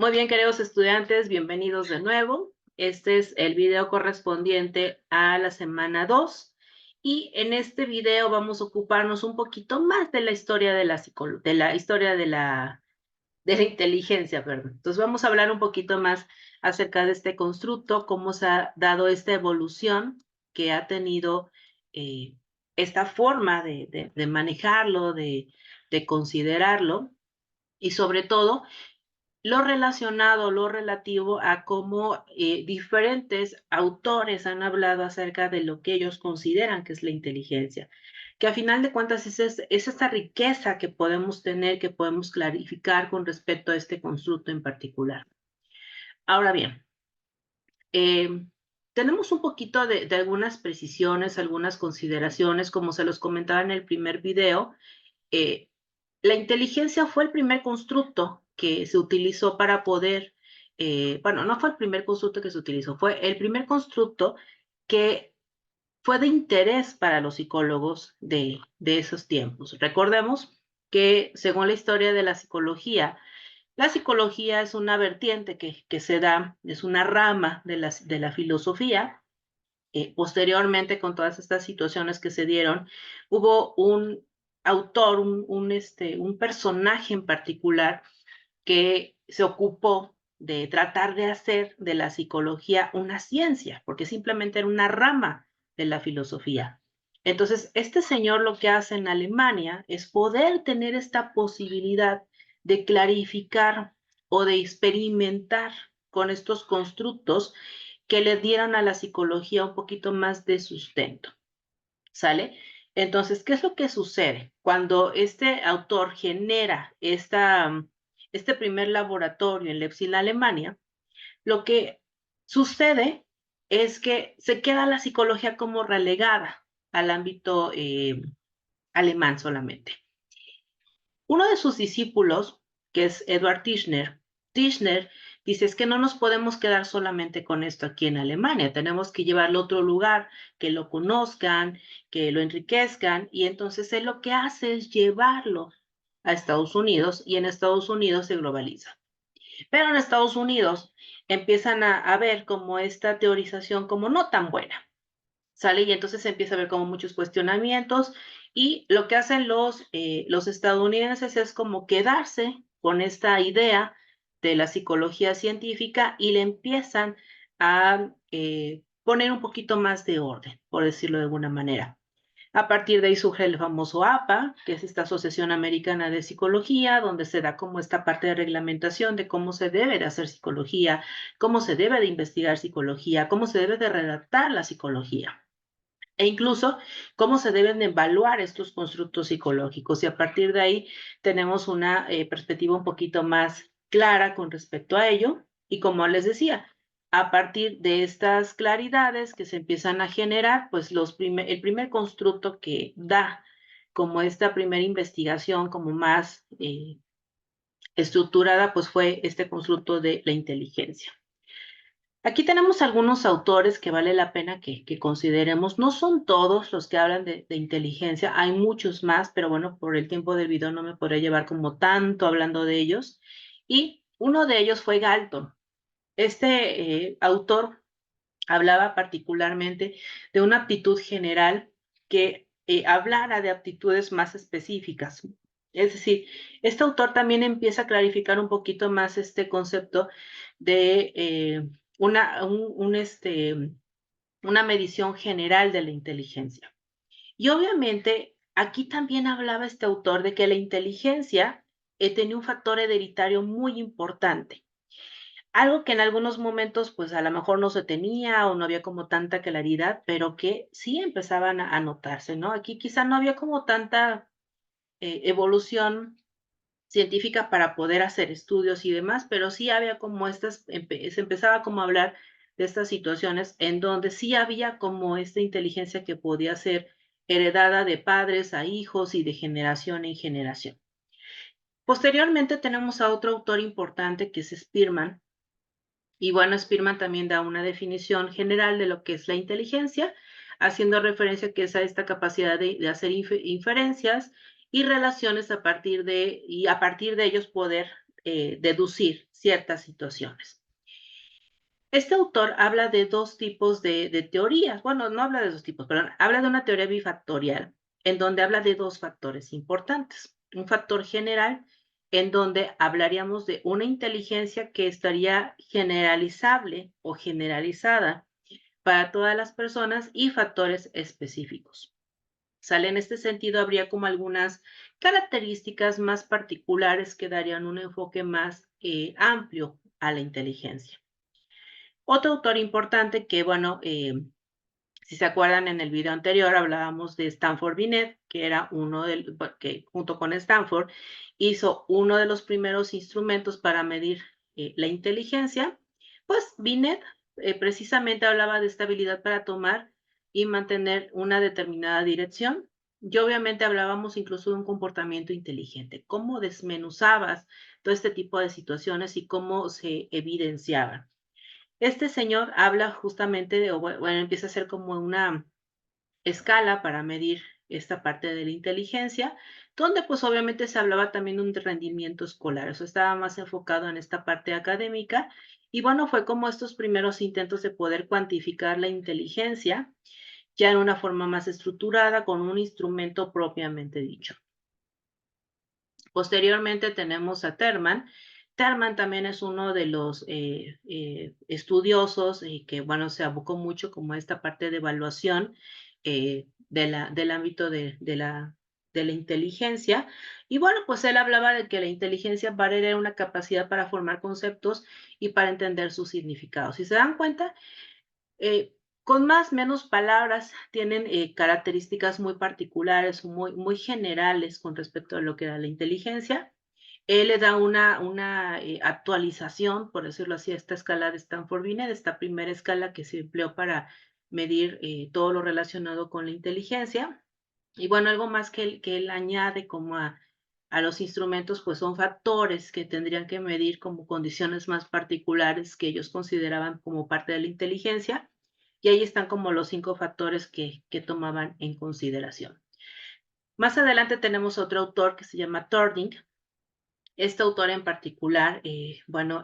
Muy bien, queridos estudiantes, bienvenidos de nuevo. Este es el video correspondiente a la semana 2 y en este video vamos a ocuparnos un poquito más de la historia de la historia de la inteligencia, perdón. Entonces vamos a hablar un poquito más acerca de este constructo, cómo se ha dado esta evolución que ha tenido esta forma de manejarlo, de considerarlo y sobre todo lo relacionado, lo relativo a cómo diferentes autores han hablado acerca de lo que ellos consideran que es la inteligencia, que a final de cuentas es esta riqueza que podemos tener, que podemos clarificar con respecto a este constructo en particular. Ahora bien, eh, tenemos un poquito de algunas precisiones, algunas consideraciones, como se los comentaba en el primer video. eh, la inteligencia fue el primer constructo que se utilizó para poder, bueno, no fue el primer constructo que se utilizó, fue el primer constructo que fue de interés para los psicólogos de esos tiempos. Recordemos que según la historia de la psicología es una vertiente que se da, es una rama de la filosofía. Posteriormente, con todas estas situaciones que se dieron, hubo un autor, un personaje en particular que se ocupó de tratar de hacer de la psicología una ciencia, porque simplemente era una rama de la filosofía. Entonces, este señor lo que hace en Alemania es poder tener esta posibilidad de clarificar o de experimentar con estos constructos que le dieron a la psicología un poquito más de sustento, ¿sale? Entonces, ¿qué es lo que sucede? Cuando este autor genera este primer laboratorio en Leipzig, Alemania, lo que sucede es que se queda la psicología como relegada al ámbito alemán solamente. Uno de sus discípulos, que es Eduard Tischner dice, es que no nos podemos quedar solamente con esto aquí en Alemania, tenemos que llevarlo a otro lugar, que lo conozcan, que lo enriquezcan, y entonces él lo que hace es llevarlo a Estados Unidos, y en Estados Unidos se globaliza. Pero en Estados Unidos empiezan a ver como esta teorización como no tan buena, ¿sale? Y entonces se empieza a ver como muchos cuestionamientos y lo que hacen los estadounidenses es como quedarse con esta idea de la psicología científica y le empiezan a poner un poquito más de orden, por decirlo de alguna manera. A partir de ahí surge el famoso APA, que es esta Asociación Americana de Psicología, donde se da como esta parte de reglamentación de cómo se debe de hacer psicología, cómo se debe de investigar psicología, cómo se debe de redactar la psicología e incluso cómo se deben de evaluar estos constructos psicológicos. Y a partir de ahí tenemos una perspectiva un poquito más clara con respecto a ello. Y como les decía, a partir de estas claridades que se empiezan a generar, pues el primer constructo que da como esta primera investigación como más estructurada, pues fue este constructo de la inteligencia. Aquí tenemos algunos autores que vale la pena que consideremos. No son todos los que hablan de inteligencia, hay muchos más, pero bueno, por el tiempo del video no me podré llevar como tanto hablando de ellos. Y uno de ellos fue Galton. Este autor hablaba particularmente de una aptitud general que hablara de aptitudes más específicas. Es decir, este autor también empieza a clarificar un poquito más este concepto de una medición general de la inteligencia. Y obviamente aquí también hablaba este autor de que la inteligencia tenía un factor hereditario muy importante. Algo que en algunos momentos, pues a lo mejor no se tenía o no había como tanta claridad, pero que sí empezaban a notarse, ¿no? Aquí quizá no había como tanta evolución científica para poder hacer estudios y demás, pero sí había como se empezaba como a hablar de estas situaciones en donde sí había como esta inteligencia que podía ser heredada de padres a hijos y de generación en generación. Posteriormente tenemos a otro autor importante que es Spearman, y bueno, Spearman también da una definición general de lo que es la inteligencia, haciendo referencia que es a esta capacidad de hacer inferencias y relaciones y a partir de ellos poder deducir ciertas situaciones. Este autor habla de dos tipos de teorías. Bueno, no habla de dos tipos, pero habla de una teoría bifactorial, en donde habla de dos factores importantes. Un factor general, en donde hablaríamos de una inteligencia que estaría generalizable o generalizada para todas las personas, y factores específicos. ¿Sale? En este sentido, habría como algunas características más particulares que darían un enfoque más amplio a la inteligencia. Otro autor importante que, bueno, si se acuerdan, en el video anterior hablábamos de Stanford Binet, que era que junto con Stanford hizo uno de los primeros instrumentos para medir la inteligencia. Pues Binet precisamente hablaba de esta habilidad para tomar y mantener una determinada dirección. Y obviamente hablábamos incluso de un comportamiento inteligente, cómo desmenuzabas todo este tipo de situaciones y cómo se evidenciaban. Este señor habla justamente de, bueno, empieza a hacer como una escala para medir esta parte de la inteligencia, donde pues obviamente se hablaba también de un rendimiento escolar, eso estaba más enfocado en esta parte académica, y bueno, fue como estos primeros intentos de poder cuantificar la inteligencia, ya en una forma más estructurada, con un instrumento propiamente dicho. Posteriormente tenemos a Terman. Terman también es uno de los estudiosos y que, bueno, se abocó mucho como a esta parte de evaluación del ámbito de la inteligencia. Y bueno, pues él hablaba de que la inteligencia para él era una capacidad para formar conceptos y para entender sus significados. Si se dan cuenta, con más o menos palabras, tienen características muy particulares, muy generales con respecto a lo que era la inteligencia. Él le da una actualización, por decirlo así, a esta escala de Stanford-Binet, esta primera escala que se empleó para medir todo lo relacionado con la inteligencia. Y bueno, algo más que él añade como a los instrumentos, pues son factores que tendrían que medir como condiciones más particulares que ellos consideraban como parte de la inteligencia. Y ahí están como los 5 factores que tomaban en consideración. Más adelante tenemos otro autor que se llama Turing. Este autor en particular, bueno,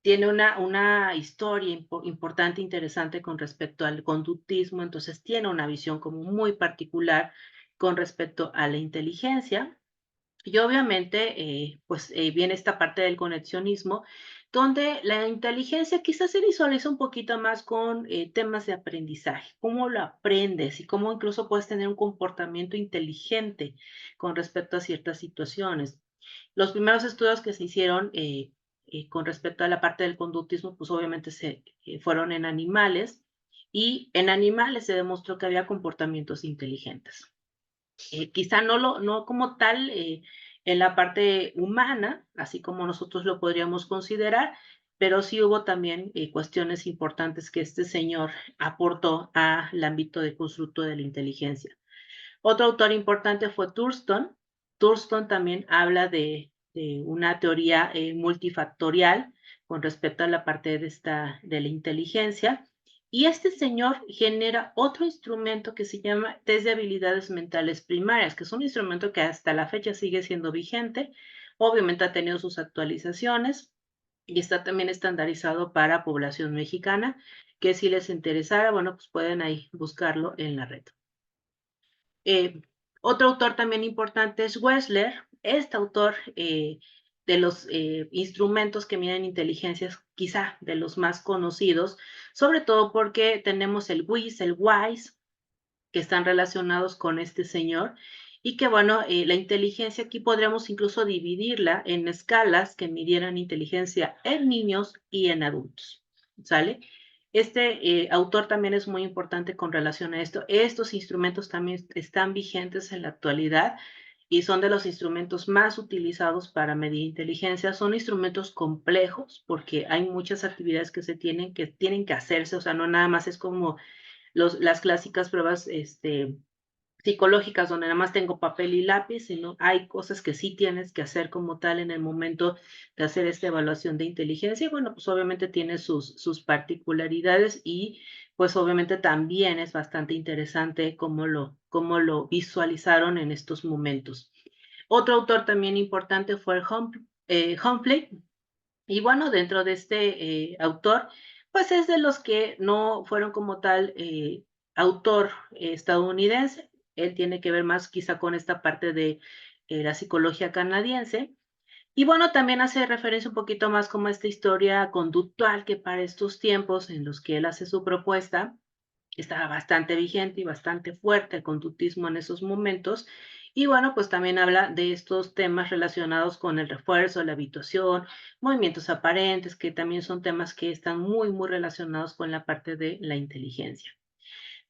tiene una historia importante, interesante con respecto al conductismo, entonces tiene una visión como muy particular con respecto a la inteligencia. Y obviamente, pues viene esta parte del conexionismo, donde la inteligencia quizás se visualiza un poquito más con temas de aprendizaje, cómo lo aprendes y cómo incluso puedes tener un comportamiento inteligente con respecto a ciertas situaciones. Los primeros estudios que se hicieron con respecto a la parte del conductismo, pues obviamente fueron en animales, y en animales se demostró que había comportamientos inteligentes. Quizá no como tal en la parte humana, así como nosotros lo podríamos considerar, pero sí hubo también cuestiones importantes que este señor aportó al ámbito de constructo de la inteligencia. Otro autor importante fue Thurston. Thurston también habla de una teoría multifactorial con respecto a la parte de la inteligencia. Y este señor genera otro instrumento que se llama test de habilidades mentales primarias, que es un instrumento que hasta la fecha sigue siendo vigente. Obviamente ha tenido sus actualizaciones y está también estandarizado para población mexicana, que si les interesara, bueno, pues pueden ahí buscarlo en la red. Otro autor también importante es Wechsler. Este autor de los instrumentos que miden inteligencias, quizá de los más conocidos, sobre todo porque tenemos el WIS, el WISE, que están relacionados con este señor, y que bueno, la inteligencia aquí podríamos incluso dividirla en escalas que midieran inteligencia en niños y en adultos, ¿sale? Este autor también es muy importante con relación a esto. Estos instrumentos también están vigentes en la actualidad y son de los instrumentos más utilizados para medir inteligencia. Son instrumentos complejos porque hay muchas actividades que tienen que hacerse, o sea, no nada más es como las clásicas pruebas psicológicas donde nada más tengo papel y lápiz, sino hay cosas que sí tienes que hacer como tal en el momento de hacer esta evaluación de inteligencia. Y bueno, pues obviamente tiene sus particularidades y pues obviamente también es bastante interesante cómo lo visualizaron en estos momentos. Otro autor también importante fue Humphrey. Y bueno, dentro de este autor, pues es de los que no fueron como tal autor estadounidense. Él tiene que ver más quizá con esta parte de la psicología canadiense. Y bueno, también hace referencia un poquito más como a esta historia conductual que para estos tiempos en los que él hace su propuesta, estaba bastante vigente y bastante fuerte el conductismo en esos momentos. Y bueno, pues también habla de estos temas relacionados con el refuerzo, la habituación, movimientos aparentes, que también son temas que están muy, muy relacionados con la parte de la inteligencia.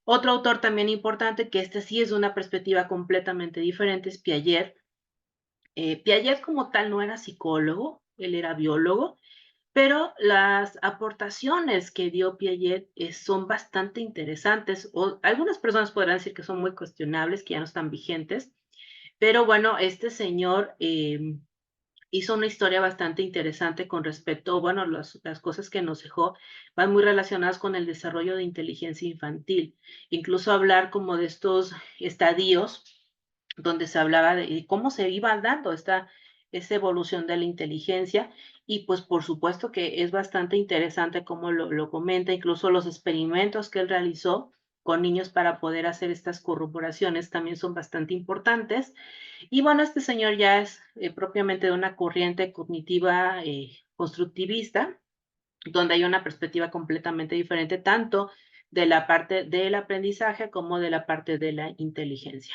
Otro autor también importante, que este sí es de una perspectiva completamente diferente, es Piaget. Piaget como tal no era psicólogo, él era biólogo, pero las aportaciones que dio Piaget son bastante interesantes, o algunas personas podrán decir que son muy cuestionables, que ya no están vigentes, pero bueno, este señor hizo una historia bastante interesante con respecto, bueno, las cosas que nos dejó van muy relacionadas con el desarrollo de inteligencia infantil, incluso hablar como de estos estadios donde se hablaba de cómo se iba dando esa evolución de la inteligencia y pues por supuesto que es bastante interesante cómo lo comenta, incluso los experimentos que él realizó con niños para poder hacer estas corroboraciones también son bastante importantes. Y bueno, este señor ya es propiamente de una corriente cognitiva constructivista, donde hay una perspectiva completamente diferente, tanto de la parte del aprendizaje como de la parte de la inteligencia.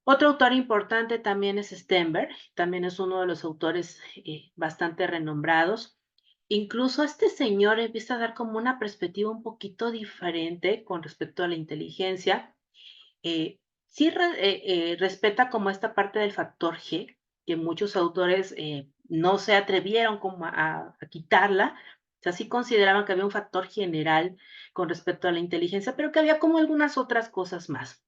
Otro autor importante también es Stenberg, también es uno de los autores bastante renombrados. Incluso este señor empieza a dar como una perspectiva un poquito diferente con respecto a la inteligencia. Sí respeta como esta parte del factor G, que muchos autores no se atrevieron como a quitarla. O sea, sí consideraban que había un factor general con respecto a la inteligencia, pero que había como algunas otras cosas más.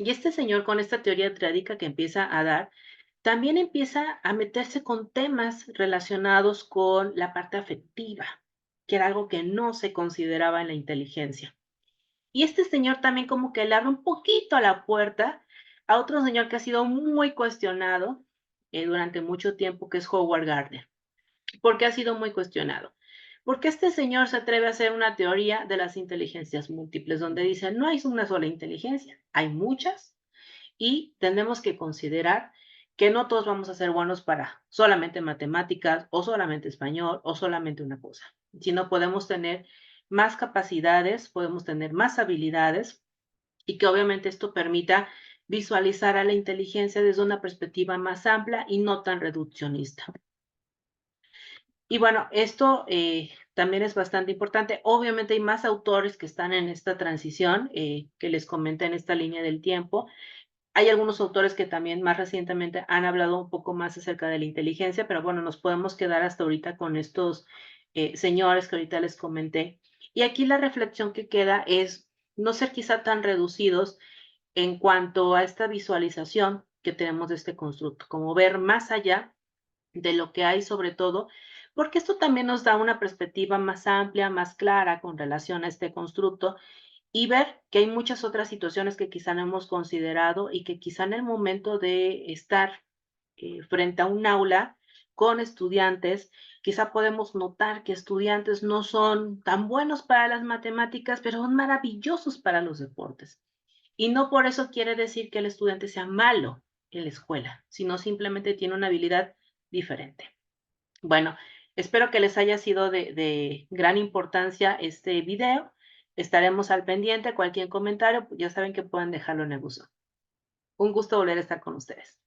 Y este señor con esta teoría triádica que empieza a dar, también empieza a meterse con temas relacionados con la parte afectiva, que era algo que no se consideraba en la inteligencia. Y este señor también como que le abre un poquito a la puerta a otro señor que ha sido muy cuestionado durante mucho tiempo, que es Howard Gardner. ¿Por qué ha sido muy cuestionado? Porque este señor se atreve a hacer una teoría de las inteligencias múltiples, donde dice, no hay una sola inteligencia, hay muchas, y tenemos que considerar que no todos vamos a ser buenos para solamente matemáticas o solamente español o solamente una cosa, sino podemos tener más capacidades, podemos tener más habilidades y que obviamente esto permita visualizar a la inteligencia desde una perspectiva más amplia y no tan reduccionista. Y bueno, esto también es bastante importante. Obviamente hay más autores que están en esta transición que les comenté en esta línea del tiempo. Hay algunos autores que también más recientemente han hablado un poco más acerca de la inteligencia, pero bueno, nos podemos quedar hasta ahorita con estos señores que ahorita les comenté. Y aquí la reflexión que queda es no ser quizá tan reducidos en cuanto a esta visualización que tenemos de este constructo, como ver más allá de lo que hay sobre todo, porque esto también nos da una perspectiva más amplia, más clara con relación a este constructo y ver que hay muchas otras situaciones que quizá no hemos considerado y que quizá en el momento de estar frente a un aula con estudiantes, quizá podemos notar que estudiantes no son tan buenos para las matemáticas, pero son maravillosos para los deportes. Y no por eso quiere decir que el estudiante sea malo en la escuela, sino simplemente tiene una habilidad diferente. Bueno, espero que les haya sido de gran importancia este video. Estaremos al pendiente. Cualquier comentario, ya saben que pueden dejarlo en el buzón. Un gusto volver a estar con ustedes.